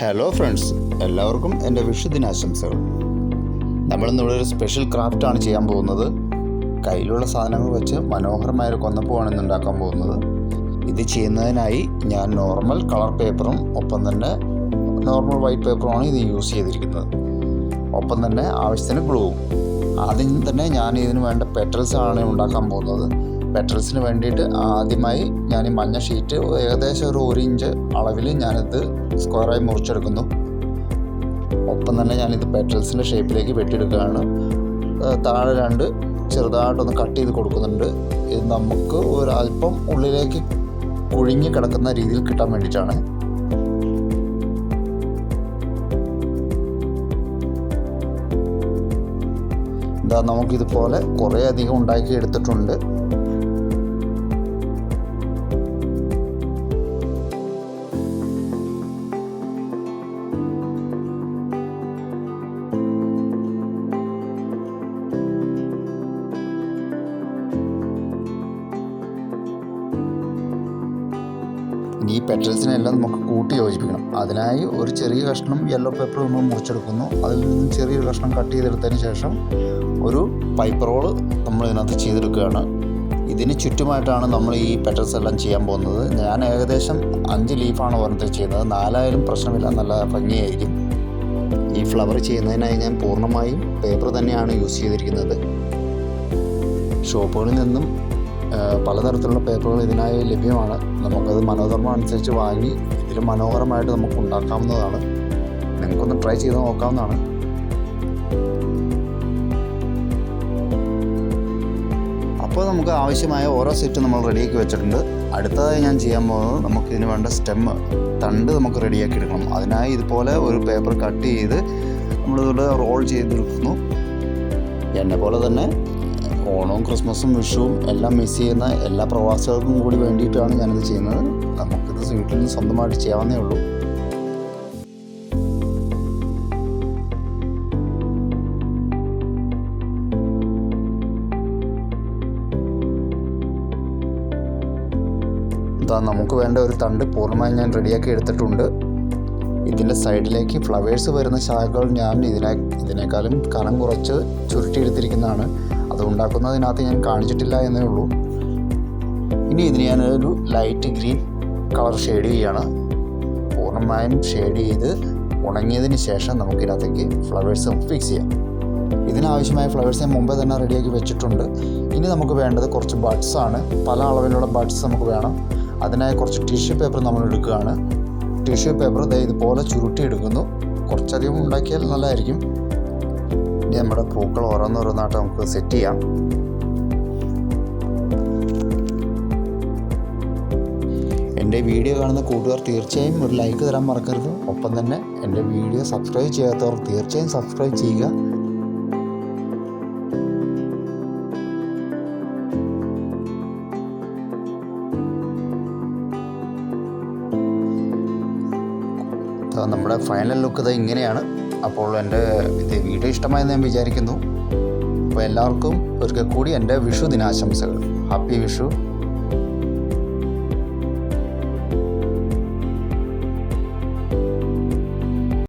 Hello friends, എല്ലാവർക്കും എൻ്റെ വിഷുദിനാശംസകൾ. നമ്മളിന്നിവിടെ ഒരു സ്പെഷ്യൽ ക്രാഫ്റ്റാണ് ചെയ്യാൻ പോകുന്നത്. കയ്യിലുള്ള സാധനങ്ങൾ വെച്ച് മനോഹരമായൊരു കൊന്നപ്പൂവാണ് ഇന്ന് ഉണ്ടാക്കാൻ പോകുന്നത്. ഇത് ചെയ്യുന്നതിനായി ഞാൻ നോർമൽ കളർ പേപ്പറും ഒപ്പം തന്നെ നോർമൽ വൈറ്റ് പേപ്പറുമാണ് ഇത് യൂസ് ചെയ്തിരിക്കുന്നത്. ഒപ്പം തന്നെ ആവശ്യത്തിന് ഗ്ലൂവും. ആദ്യം തന്നെ ഞാൻ ഇതിന് വേണ്ട പെറ്റൽസാണ് ഉണ്ടാക്കാൻ പോകുന്നത്. പെറ്റൽസിന് വേണ്ടിയിട്ട് ആദ്യമായി ഞാൻ ഈ മഞ്ഞ ഷീറ്റ് ഏകദേശം ഒരു 1 ഇഞ്ച് അളവിൽ ഞാനിത് സ്ക്വയറായി മുറിച്ചെടുക്കുന്നു. ഒപ്പം തന്നെ ഞാനിത് പെറ്റൽസിൻ്റെ ഷേപ്പിലേക്ക് വെട്ടിയെടുക്കുകയാണ്. താഴെ 2 ചെറുതായിട്ടൊന്ന് കട്ട് ചെയ്ത് കൊടുക്കുന്നുണ്ട്. ഇത് നമുക്ക് ഒരല്പം ഉള്ളിലേക്ക് കുഴിഞ്ഞ് കിടക്കുന്ന രീതിയിൽ കിട്ടാൻ വേണ്ടിയിട്ടാണ്. ഇതാ നമുക്കിതുപോലെ കുറേ അധികം ഉണ്ടാക്കി എടുത്തിട്ടുണ്ട്. ഈ പെറ്റൽസിനെല്ലാം നമുക്ക് കൂട്ടി യോജിപ്പിക്കണം. അതിനായി ഒരു ചെറിയ കഷ്ണം യെല്ലോ പേപ്പർ നമ്മൾ മുറിച്ചെടുക്കുന്നു. അതിൽ നിന്നും ചെറിയൊരു കഷ്ണം കട്ട് ചെയ്തെടുത്തതിന് ശേഷം ഒരു പൈപ്പ് റോള് നമ്മൾ ഇതിനകത്ത് ചെയ്തെടുക്കുകയാണ്. ഇതിന് ചുറ്റുമായിട്ടാണ് നമ്മൾ ഈ പെറ്റൽസ് എല്ലാം ചെയ്യാൻ പോകുന്നത്. ഞാൻ ഏകദേശം 5 ലീഫാണ് ഓരോരുത്തർ ചെയ്യുന്നത്. 4 പ്രശ്നമില്ല, നല്ല ഭംഗിയായിരിക്കും. ഈ ഫ്ലവർ ചെയ്യുന്നതിനായി ഞാൻ പൂർണ്ണമായും പേപ്പർ തന്നെയാണ് യൂസ് ചെയ്തിരിക്കുന്നത്. ഷോപ്പുകളിൽ നിന്നും പലതരത്തിലുള്ള പേപ്പറുകൾ ഇതിനായി ലഭ്യമാണ്. നമുക്കത് മനോധർമ്മം അനുസരിച്ച് വാങ്ങി ഇതിൽ മനോഹരമായിട്ട് നമുക്ക് ഉണ്ടാക്കാവുന്നതാണ്. നിങ്ങൾക്കൊന്ന് ട്രൈ ചെയ്ത് നോക്കാവുന്നതാണ്. അപ്പോൾ നമുക്ക് ആവശ്യമായ ഓരോ സെറ്റ് നമ്മൾ റെഡിയാക്കി വെച്ചിട്ടുണ്ട്. അടുത്തതായി ഞാൻ ചെയ്യാൻ പോകുന്നത് നമുക്കിതിന് വേണ്ട തണ്ട് നമുക്ക് റെഡിയാക്കി എടുക്കണം. അതിനായി ഇതുപോലെ ഒരു പേപ്പർ കട്ട് ചെയ്ത് നമ്മളിതുപോലെ റോൾ ചെയ്തെടുക്കുന്നു. എന്നെ പോലെ തന്നെ ഓണവും ക്രിസ്മസും വിഷുവും എല്ലാം മിസ് ചെയ്യുന്ന എല്ലാ പ്രവാസികൾക്കും കൂടി വേണ്ടിയിട്ടാണ് ഞാനിത് ചെയ്യുന്നത്. നമുക്കിത് വീട്ടിൽ നിന്ന് സ്വന്തമായിട്ട് ചെയ്യാവുന്നേ ഉള്ളൂ. നമുക്ക് വേണ്ട ഒരു തണ്ട് പൂർണ്ണമായി ഞാൻ റെഡിയാക്കി എടുത്തിട്ടുണ്ട്. ഇതിൻ്റെ സൈഡിലേക്ക് ഫ്ലവേഴ്സ് വരുന്ന ശാഖകൾ ഞാൻ ഇതിനേക്കാളും കനം കുറച്ച് ചുരുട്ടിയെടുത്തിരിക്കുന്നതാണ്. അത് ഉണ്ടാക്കുന്നതിനകത്ത് ഞാൻ കാണിച്ചിട്ടില്ല എന്നേ ഉള്ളൂ. ഇനി ഇതിന് ഞാനൊരു ലൈറ്റ് ഗ്രീൻ കളർ ഷെയ്ഡ് ചെയ്യുകയാണ്. പൂർണ്ണമായും ഷെയ്ഡ് ചെയ്ത് ഉണങ്ങിയതിന് ശേഷം നമുക്കിതിനകത്തേക്ക് ഫ്ലവേഴ്സ് ഫിക്സ് ചെയ്യാം. ഇതിനാവശ്യമായ ഫ്ലവേഴ്സ് ഞാൻ മുമ്പേ തന്നെ റെഡിയാക്കി വെച്ചിട്ടുണ്ട്. ഇനി നമുക്ക് വേണ്ടത് കുറച്ച് ബഡ്സാണ്. പല അളവിലുള്ള ബഡ്സ് നമുക്ക് വേണം. അതിനായി കുറച്ച് ടിഷ്യൂ പേപ്പർ നമ്മൾ എടുക്കുകയാണ്. ടിഷ്യൂ പേപ്പർ ഇതുപോലെ ചുരുട്ടിയെടുക്കുന്നു. കുറച്ചധികം ഉണ്ടാക്കിയാൽ നല്ലതായിരിക്കും. ഇനി നമ്മുടെ പൂക്കൾ ഓരോന്നോരോന്നായിട്ട് നമുക്ക് സെറ്റ് ചെയ്യാം. എൻ്റെ വീഡിയോ കാണുന്ന കൂട്ടുകാർ തീർച്ചയായും ഒരു ലൈക്ക് തരാൻ മറക്കരുത്. ഒപ്പം തന്നെ എൻ്റെ വീഡിയോ സബ്സ്ക്രൈബ് ചെയ്യാത്തവർ തീർച്ചയായും സബ്സ്ക്രൈബ് ചെയ്യുക. നമ്മുടെ ഫൈനൽ ലുക്ക് ഇത് ഇങ്ങനെയാണ്. അപ്പോൾ എൻ്റെ വീഡിയോ ഇഷ്ടമായെന്ന് ഞാൻ വിചാരിക്കുന്നു. അപ്പോൾ എല്ലാവർക്കും ഒരിക്കൽ കൂടി എൻ്റെ വിഷു ദിനാശംസകൾ. ഹാപ്പി വിഷു.